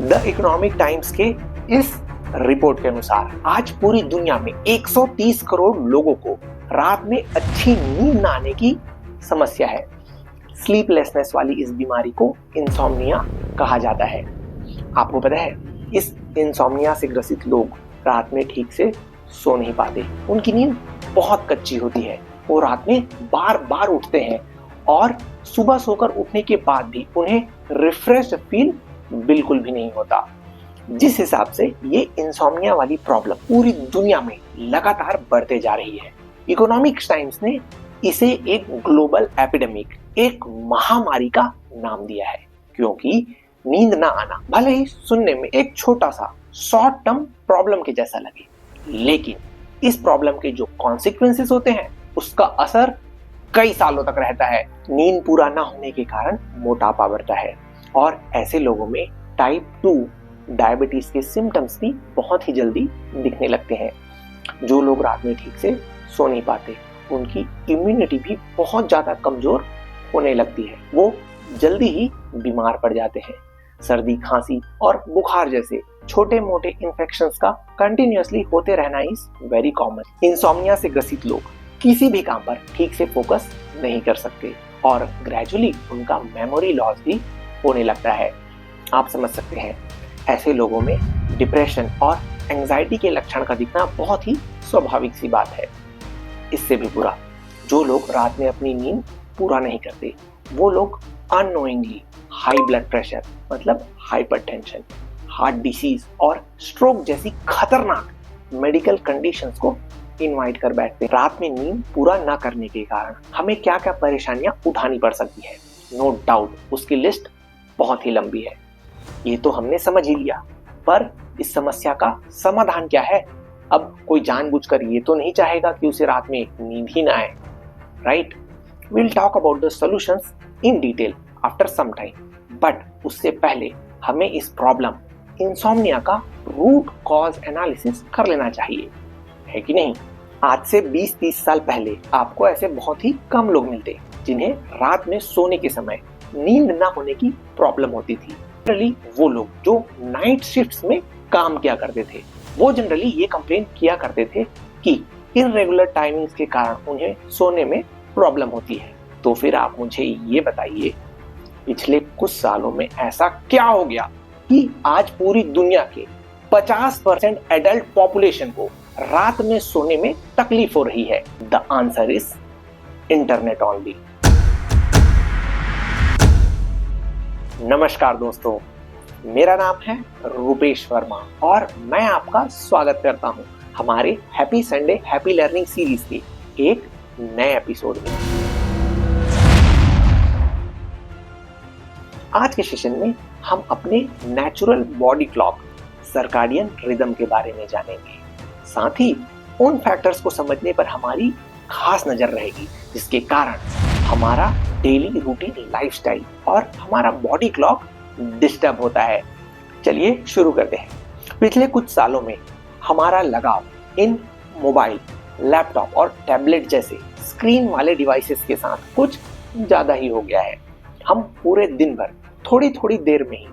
The economic times के इस report के अनुसार आज पूरी दुनिया में 130 करोड़ लोगों को रात में अच्छी नींद न आने की समस्या है। स्लीपलेसनेस वाली इस बीमारी को इंसोम्निया कहा जाता है। आपको पता है, इस इंसोम्निया से ग्रसित लोग रात में ठीक से सो नहीं पाते। उनकी नींद बहुत कच्ची होती है। वो रात में बार बार उठते हैं और सुबह सोकर उठने के बाद भी उन्हें रिफ्रेश फील बिल्कुल भी नहीं होता। जिस हिसाब से ये इंसोम्निया वाली प्रॉब्लम पूरी दुनिया में लगातार बढ़ते जा रही है, इकोनॉमिक्स टाइम्स ने इसे एक ग्लोबल एपिडेमिक, एक महामारी का नाम दिया है। क्योंकि नींद ना आना भले ही सुनने में एक छोटा सा शॉर्ट टर्म प्रॉब्लम के जैसा लगे, लेकिन इस प्रॉब्लम के जो कॉन्सिक्वेंसेस होते हैं उसका असर कई सालों तक रहता है। नींद पूरा ना होने के कारण मोटापा बढ़ता है और ऐसे लोगों में टाइप 2 डायबिटीज के सिम्टम्स भी बहुत ही जल्दी दिखने लगते हैं। जो लोग रात में ठीक से सो नहीं पाते, उनकी इम्यूनिटी भी बहुत ज्यादा कमजोर होने लगती है। वो जल्दी ही बीमार पड़ जाते हैं। सर्दी, खांसी और बुखार जैसे छोटे मोटे इन्फेक्शंस का कंटिन्यूअसली होते रहना इज वेरी कॉमन। इंसोम्निया से ग्रसित लोग किसी भी काम पर ठीक से फोकस नहीं कर सकते और ग्रेजुअली उनका मेमोरी लॉस भी होने लगता है। आप समझ सकते हैं, ऐसे लोगों में डिप्रेशन और एंजाइटी के लक्षण का दिखना बहुत ही स्वाभाविक सी बात है। इससे भी बुरा, जो लोग रात में अपनी नींद पूरा नहीं करते, वो लोग अननोइंगली हाई ब्लड प्रेशर मतलब हाइपरटेंशन, हार्ट डिसीज और स्ट्रोक जैसी खतरनाक मेडिकल कंडीशंस को इनवाइट कर बैठते हैं। रात में नींद पूरा ना करने के कारण हमें क्या क्या परेशानियां उठानी पड़ सकती है, नो डाउट उसकी लिस्ट बहुत ही लंबी है। ये तो हमने समझ ही लिया, पर इस समस्या का समाधान क्या है? अब कोई जानबूझकर ये तो नहीं चाहेगा कि उसे रात में नींद ही ना आए, right? We'll talk about the solutions in detail after some time. But उससे पहले हमें इस प्रॉब्लम इंसोम्निया का रूट कॉज एनालिसिस कर लेना चाहिए, है कि नहीं? आज से 20-30 साल पहले आपको ऐसे बहुत ही कम लोग मिलते जिन्हें रात में सोने के समय नींद ना होने की प्रॉब्लम होती थी। जनरली वो लोग जो नाइट शिफ्ट्स में काम किया करते थे, वो जनरली ये कंप्लेन किया करते थे कि इररेगुलर टाइमिंग्स के कारण उन्हें सोने में प्रॉब्लम होती है। तो फिर आप मुझे ये बताइए, पिछले कुछ सालों में ऐसा क्या हो गया कि आज पूरी दुनिया के 50% एडल्ट पॉपुलेशन को रात में सोने में तकलीफ हो रही है? The answer is internet only. नमस्कार दोस्तों, मेरा नाम है रूपेश वर्मा और मैं आपका स्वागत करता हूं हमारे happy Sunday happy learning series के एक नए एपिसोड में। आज के सेशन में हम अपने natural body clock circadian rhythm के बारे में जानेंगे। साथ ही उन फैक्टर्स को समझने पर हमारी खास नजर रहेगी जिसके कारण हमारा डेली रूटीन लाइफस्टाइल और हमारा बॉडी क्लॉक डिस्टर्ब होता है। चलिए शुरू करते हैं। पिछले कुछ सालों में हमारा लगाव इन मोबाइल, लैपटॉप और टैबलेट जैसे स्क्रीन वाले डिवाइसेस के साथ कुछ ज्यादा ही हो गया है। हम पूरे दिन भर थोड़ी थोड़ी देर में ही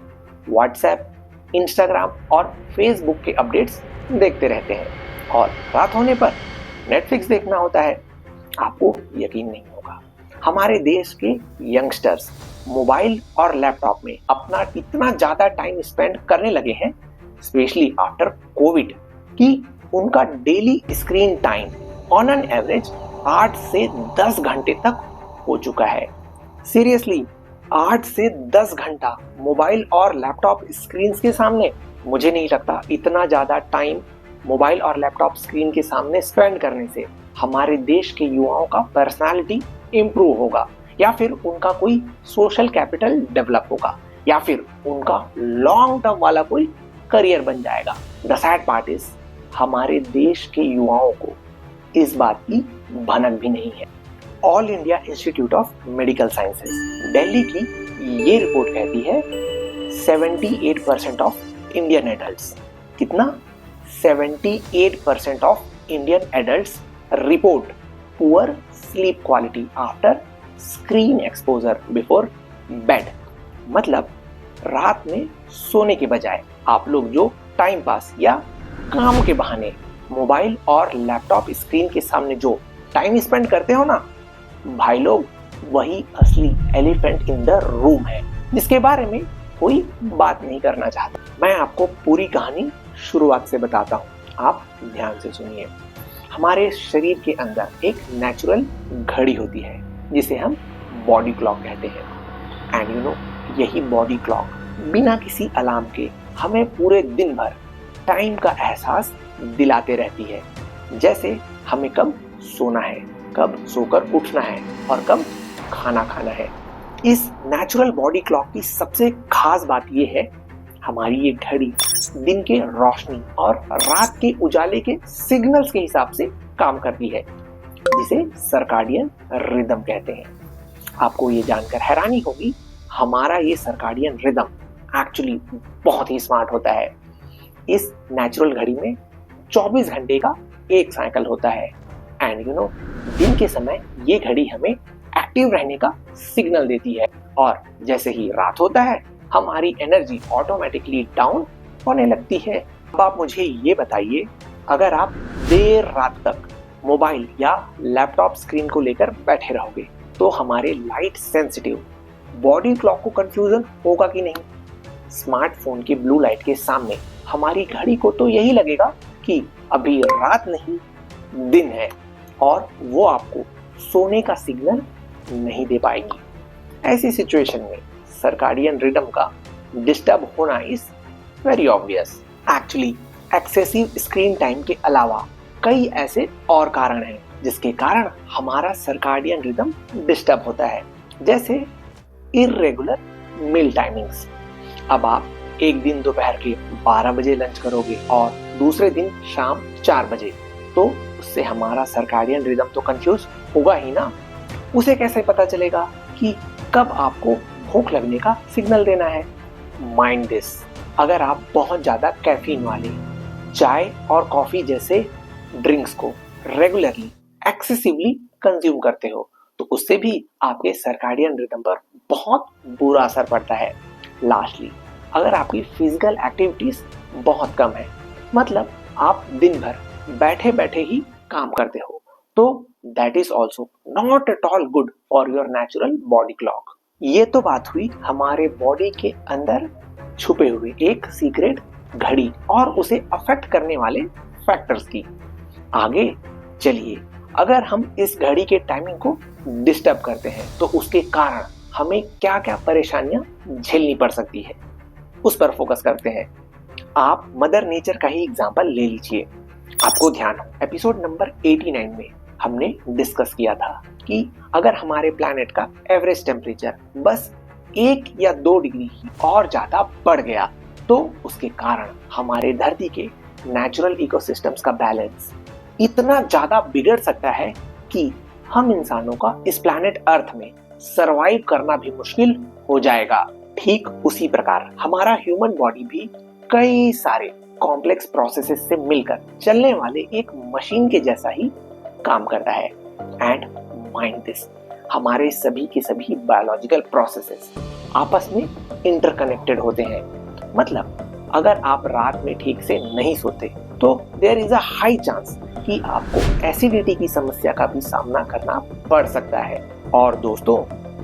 व्हाट्सएप, इंस्टाग्राम और फेसबुक के अपडेट्स देखते रहते हैं और रात होने पर नेटफ्लिक्स देखना होता है। आपको यकीन नहीं होगा, हमारे देश के यंगस्टर्स मोबाइल और लैपटॉप में अपना इतना ज्यादा टाइम स्पेंड करने लगे हैं, स्पेशली आफ्टर कोविड, कि उनका daily screen time on an average 8 से 10 घंटे तक हो चुका है। सीरियसली, 8 से 10 घंटा मोबाइल और लैपटॉप स्क्रीन के सामने। मुझे नहीं लगता इतना ज्यादा टाइम मोबाइल और लैपटॉप स्क्रीन के सामने स्पेंड करने से हमारे देश के युवाओं का पर्सनालिटी इंप्रूव होगा, या फिर उनका कोई सोशल कैपिटल डेवलप होगा, या फिर उनका लॉन्ग टर्म वाला कोई करियर बन जाएगा। द सैड पार्ट इज, हमारे देश के युवाओं को इस बात की भनक भी नहीं है। All India institute of medical sciences Delhi की ये रिपोर्ट कहती है 78% ऑफ इंडियन एडल्ट्स, कितना? 78% of Indian adults report poor sleep quality after screen exposure before bed. मतलब रात में सोने के बजाय आप लोग जो टाइम पास या काम के बहाने मोबाइल और लैपटॉप स्क्रीन के सामने जो टाइम स्पेंड करते हो ना भाई लोग, वही असली एलिफेंट इन द रूम है जिसके बारे में कोई बात नहीं करना चाहता। मैं आपको पूरी कहानी शुरुआत से बताता हूँ, आप ध्यान से सुनिए। हमारे शरीर के अंदर एक नेचुरल घड़ी होती है जिसे हम बॉडी क्लॉक कहते हैं। एंड यू नो, यही बॉडी क्लॉक बिना किसी अलार्म के हमें पूरे दिन भर टाइम का एहसास दिलाते रहती है, जैसे हमें कब सोना है, कब सोकर उठना है और कब खाना खाना है। इस नेचुरल बॉडी क्लॉक की सबसे खास बात यह है, हमारी ये घड़ी दिन के रोशनी और रात के उजाले के सिग्नल्स के हिसाब से काम करती है, जिसे सर्काडियन रिदम कहते हैं। आपको ये जानकर हैरानी होगी, हमारा ये सर्काडियन रिदम एक्चुअली बहुत ही स्मार्ट होता है। इस नेचुरल घड़ी में 24 घंटे का एक साइकिल होता है। एंड यू नो, दिन के समय ये घड़ी हमें एक्टिव रहने का सिग्नल देती है और जैसे ही रात होता है हमारी एनर्जी ऑटोमेटिकली डाउन होने लगती है। अब आप मुझे ये बताइए, अगर आप देर रात तक मोबाइल या लैपटॉप स्क्रीन को लेकर बैठे रहोगे तो हमारे लाइट सेंसिटिव बॉडी क्लॉक को कंफ्यूजन होगा कि नहीं? स्मार्टफोन के ब्लू लाइट के सामने हमारी घड़ी को तो यही लगेगा कि अभी रात नहीं दिन है और वो आपको सोने का सिग्नल नहीं दे पाएगी। ऐसी सिचुएशन में सर्काडियन रिदम का डिस्टर्ब होना is very obvious. Actually excessive screen time के अलावा कई ऐसे और कारण हैं जिसके कारण हमारा सर्काडियन रिदम डिस्टर्ब होता है, जैसे इर्रेगुलर मील टाइमिंग्स। अब आप एक दिन दोपहर के 12 बजे लंच करोगे और दूसरे दिन शाम 4 बजे, तो उससे हमारा सर्काडियन रिदम तो कंफ्यूज होगा ही ना। उसे कैसे पता चलेगा कि कब आपको भूख लगने का सिग्नल देना है? माइंड दिस, अगर आप बहुत ज्यादा कैफीन वाले चाय और कॉफी जैसे ड्रिंक्स को रेगुलरली एक्सेसिवली कंज्यूम करते हो तो उससे भी आपके सर्काडियन रिदम पर बहुत बुरा असर पड़ता है। लास्टली, अगर आपकी फिजिकल एक्टिविटीज बहुत कम है, मतलब आप दिन भर बैठे बैठे ही काम करते हो, तो that is also not at all good for your natural body clock. ये तो बात हुई हमारे बॉडी के अंदर छुपे हुए एक सीक्रेट घड़ी और उसे अफेक्ट करने वाले फैक्टर्स की। आगे चलिए, अगर हम इस घड़ी के टाइमिंग को डिस्टर्ब करते हैं तो उसके कारण हमें क्या क्या परेशानियां झेलनी पड़ सकती है, उस पर फोकस करते हैं। आप मदर नेचर का ही एग्जांपल ले लीजिए। आपको ध्यान हो, एपिसोड नंबर 89 में हमने डिस्कस किया था कि अगर हमारे प्लैनेट का एवरेज टेम्परेचर बस 1 या 2 डिग्री ही और ज्यादा बढ़ गया तो उसके कारण हमारे धरती के नेचुरल इकोसिस्टम्स का बैलेंस इतना ज्यादा बिगड़ सकता है कि हम इंसानों का इस प्लैनेट अर्थ में सरवाइव करना भी मुश्किल हो जाएगा। ठीक उसी प्रकार हमारा ह्यूमन बॉडी भी कई सारे कॉम्प्लेक्स प्रोसेसेस से मिलकर चलने वाले एक मशीन के जैसा ही काम करता है। एंड माइंड दिस, हमारे सभी के सभी बायोलॉजिकल प्रोसेसेस आपस में इंटरकनेक्टेड होते हैं। मतलब अगर आप रात में ठीक से नहीं सोते तो there is a high chance कि आपको एसिडिटी की समस्या का भी सामना करना पड़ सकता है। और दोस्तों,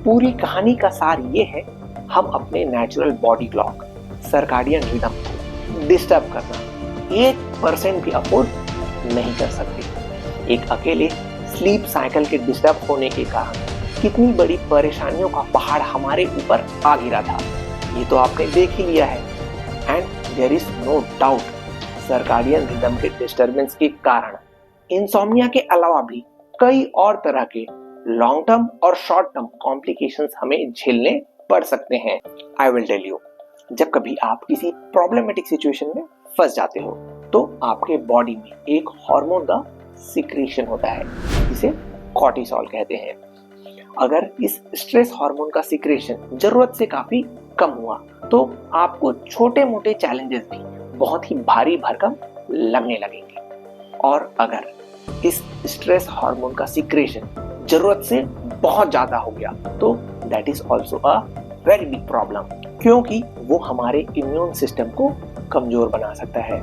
पूरी कहानी का सार ये है, हम अपने natural body clock circadian rhythm को डिस्टर्ब करना 1% भी अफोर्ड नहीं कर सकते। एक अकेले स्लीप साइकिल के डिस्टर्ब होने के कारण कितनी बड़ी परेशानियों का पहाड़ हमारे ऊपर आ गिरा था, ये तो आपने देख ही लिया है। And there is no doubt, circadian rhythm के डिस्टर्बेंस के कारण इंसोम्निया के अलावा भी कई और तरह के लॉन्ग टर्म और शॉर्ट टर्म कॉम्प्लिकेशंस हमें झेलने पड़ सकते हैं। आई विल टेल यू, जब कभी आप किसी प्रॉब्लमेटिक सिचुएशन में फंस जाते हो तो आपके बॉडी में एक हार्मोन का सिक्रीशन होता है जिसे कॉर्टिसोल कहते हैं। अगर इस स्ट्रेस हार्मोन का सिक्रेशन जरूरत से काफी कम हुआ तो आपको छोटे मोटे चैलेंजेस भी बहुत ही भारी भरकम लगने लगेंगे। और अगर इस स्ट्रेस हार्मोन का सिक्रेशन जरूरत से बहुत ज्यादा हो गया तो that is also a very big problem. क्योंकि वो हमारे इम्यून सिस्टम को कमजोर बना सकता है।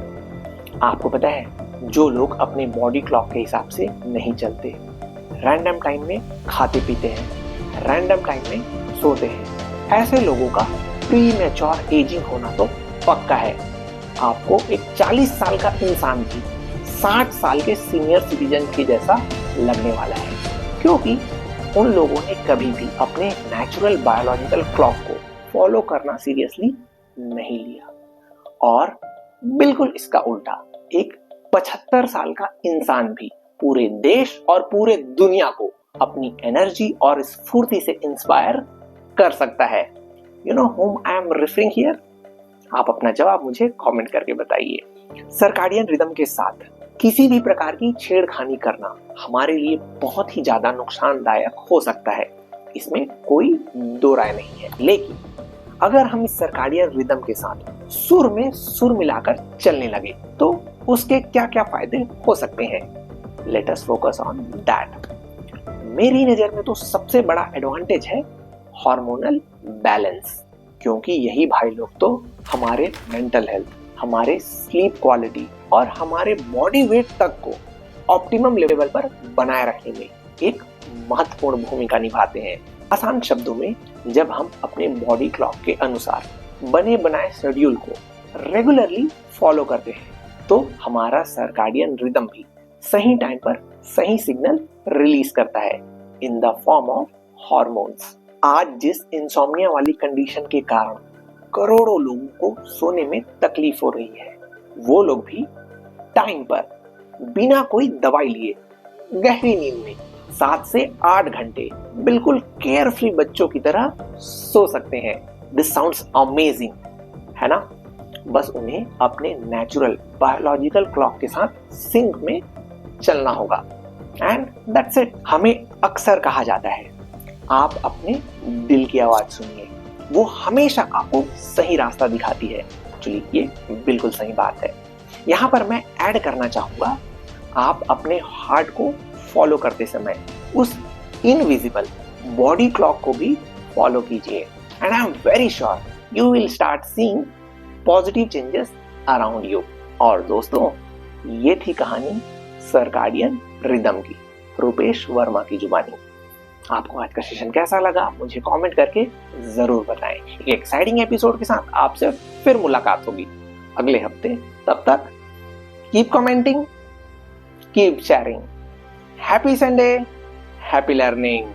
आपको पता है, जो लोग अपने बॉडी क्लॉक के हिसाब से नहीं चलते, रैंडम टाइम में खाते पीते हैं, रैंडम टाइम में सोते हैं, ऐसे लोगों का प्रीमेच्योर एजिंग होना तो पक्का है। आपको एक 40 साल का इंसान भी 60 साल के सीनियर सिटीजन के जैसा लगने वाला है, क्योंकि उन लोगों ने कभी भी अपने नेचुरल बायोलॉजिकल क्लॉक को फॉलो करना सीरियसली नहीं लिया। और बिल्कुल इसका उल्टा, एक 75 साल का इंसान भी पूरे देश और पूरे दुनिया को अपनी एनर्जी और स्फूर्ति से इंस्पायर कर सकता है। You know whom I am referring here? आप अपना जवाब मुझे कमेंट करके बताइए। सर्काडियन रिदम के साथ किसी भी प्रकार की छेड़खानी करना हमारे लिए बहुत ही ज्यादा नुकसानदायक हो सकता है, इसमें कोई दो राय नहीं है। लेकिन अगर हम इस सर्काडियन रिदम के साथ सुर में सुर मिलाकर चलने लगे तो उसके क्या क्या फायदे हो सकते हैं, let us focus on that. मेरी नजर में तो सबसे बड़ा एडवांटेज है हार्मोनल बैलेंस, क्योंकि यही भाई लोग तो हमारे मेंटल हेल्थ, हमारे स्लीप क्वालिटी और हमारे बॉडी वेट तक को ऑप्टिमम लेवल पर बनाए रखने में एक महत्वपूर्ण भूमिका निभाते हैं। आसान शब्दों में, जब हम अपने बॉडी क्लॉक के अनुसार बने बनाए शेड्यूल को रेगुलरली फॉलो करते हैं तो हमारा सर्काडियन रिदम भी सही टाइम पर सही सिग्नल रिलीज करता है in the form of hormones. आज जिस इंसोम्निया वाली कंडीशन के कारण करोड़ों लोगों को सोने में तकलीफ हो रही है, वो लोग भी टाइम पर बिना कोई दवाई लिए गहरी नींद में 7 से 8 घंटे बिल्कुल केयरफ्री बच्चों की तरह सो सकते हैं। दिस साउंड्स अमेजिंग, है ना? बस उन्हें अपने नेचुरल बायोलॉजिकल क्लॉक के साथ सिंक में चलना होगा एंड दैट्स इट। हमें अक्सर कहा जाता है, आप अपने दिल की आवाज सुनिए, वो हमेशा आपको सही रास्ता दिखाती है। एक्चुअली ये बिल्कुल सही बात है। यहाँ पर मैं ऐड करना चाहूंगा, आप अपने हार्ट को फॉलो करते समय उस इनविजिबल बॉडी क्लॉक को भी फॉलो कीजिए and I am very sure you will start seeing positive changes around you. और दोस्तों, ये थी कहानी सर्काडियन रिदम की, रुपेश वर्मा की जुबानी। आपको आज का सेशन कैसा लगा मुझे कमेंट करके जरूर बताएं। एक एक्साइटिंग एपिसोड के साथ आपसे फिर मुलाकात होगी अगले हफ्ते। तब तक keep commenting, keep sharing. Happy Sunday, happy learning.